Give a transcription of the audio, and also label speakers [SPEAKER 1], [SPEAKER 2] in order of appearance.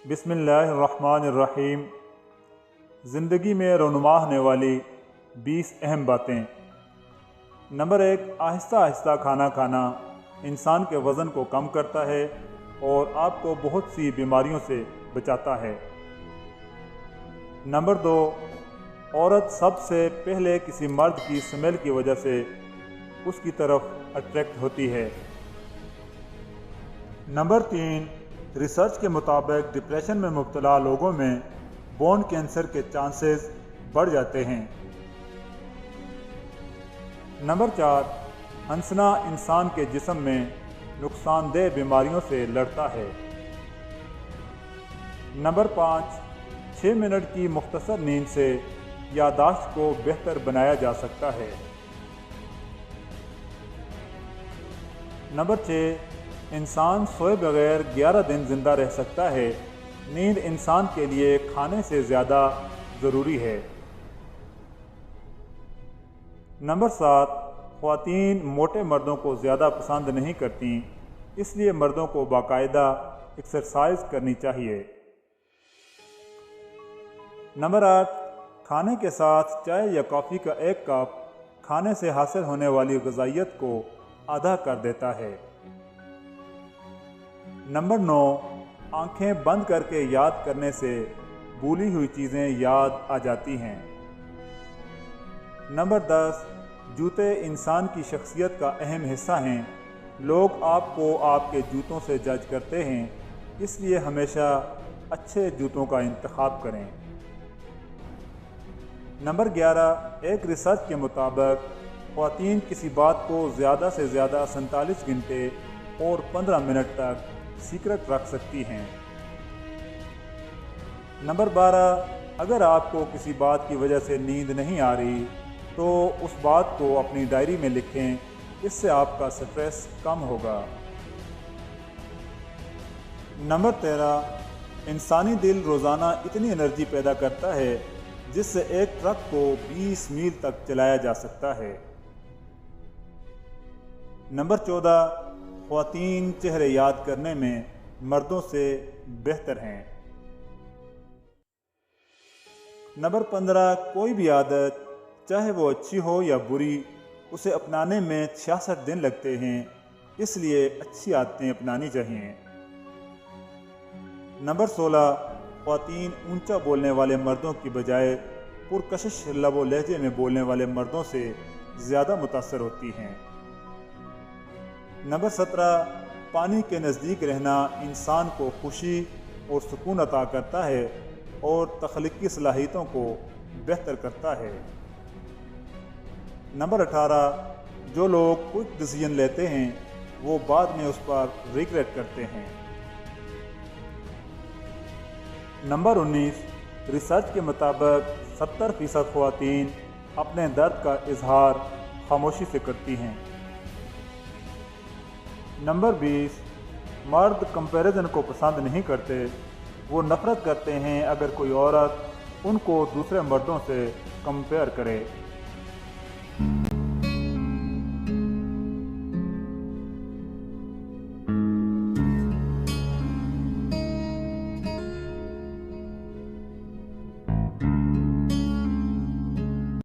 [SPEAKER 1] बिस्मिल्लाहिर्रहमानिर्रहीम। ज़िंदगी में रौनुमा होने वाली 20 अहम बातें। नंबर 1, आहिस्ता आहिस्ता खाना खाना इंसान के वज़न को कम करता है और आपको बहुत सी बीमारियों से बचाता है। नंबर 2, औरत सबसे पहले किसी मर्द की स्मेल की वजह से उसकी तरफ अट्रैक्ट होती है। नंबर 3, रिसर्च के मुताबिक डिप्रेशन में मुब्तला लोगों में बोन कैंसर के चांसेस बढ़ जाते हैं। नंबर 4, हंसना इंसान के जिस्म में नुकसानदेह बीमारियों से लड़ता है। नंबर 5, 6 मिनट की मुख्तसर नींद से याददाश्त को बेहतर बनाया जा सकता है। नंबर 6, इंसान सोए बगैर 11 दिन जिंदा रह सकता है। नींद इंसान के लिए खाने से ज़्यादा ज़रूरी है। नंबर 7, ख़वातीन मोटे मर्दों को ज़्यादा पसंद नहीं करती, इसलिए मर्दों को बाकायदा एक्सरसाइज करनी चाहिए। नंबर 8, खाने के साथ चाय या कॉफ़ी का एक कप खाने से हासिल होने वाली ग़िज़ाइयत को आधा कर देता है। नंबर 9, आंखें बंद करके याद करने से भूली हुई चीज़ें याद आ जाती हैं। नंबर 10, जूते इंसान की शख्सियत का अहम हिस्सा हैं। लोग आपको आपके जूतों से जज करते हैं, इसलिए हमेशा अच्छे जूतों का इंतखाब करें। नंबर 11, एक रिसर्च के मुताबिक ख़वातीन किसी बात को ज़्यादा से ज़्यादा 47 घंटे और 15 मिनट तक सीक्रेट रख सकती हैं। नंबर 12, अगर आपको किसी बात की वजह से नींद नहीं आ रही तो उस बात को अपनी डायरी में लिखें, इससे आपका स्ट्रेस कम होगा। नंबर 13, इंसानी दिल रोज़ाना इतनी एनर्जी पैदा करता है जिससे एक ट्रक को 20 मील तक चलाया जा सकता है। नंबर 14, ख़वातीन चेहरे याद करने में मर्दों से बेहतर हैं। नंबर 15, कोई भी आदत चाहे वो अच्छी हो या बुरी, उसे अपनाने में 66 दिन लगते हैं, इसलिए अच्छी आदतें अपनानी चाहिए। नंबर 16, ख़वातीन ऊंचा बोलने वाले मर्दों की बजाय पुरकशिश लबो लहजे में बोलने वाले मर्दों से ज़्यादा मुतासर होती हैं। नंबर 17, पानी के नज़दीक रहना इंसान को खुशी और सुकून अता करता है और तख्लीकी सलाहियतों को बेहतर करता है। नंबर 18, जो लोग क्विक डिसीजन लेते हैं वो बाद में उस पर रिग्रेट करते हैं। नंबर 19, रिसर्च के मुताबिक 70% ख़वातीन अपने दर्द का इजहार खामोशी से करती हैं। नंबर 20, मर्द कंपैरिजन को पसंद नहीं करते, वो नफ़रत करते हैं अगर कोई औरत उनको दूसरे मर्दों से कंपेयर करे।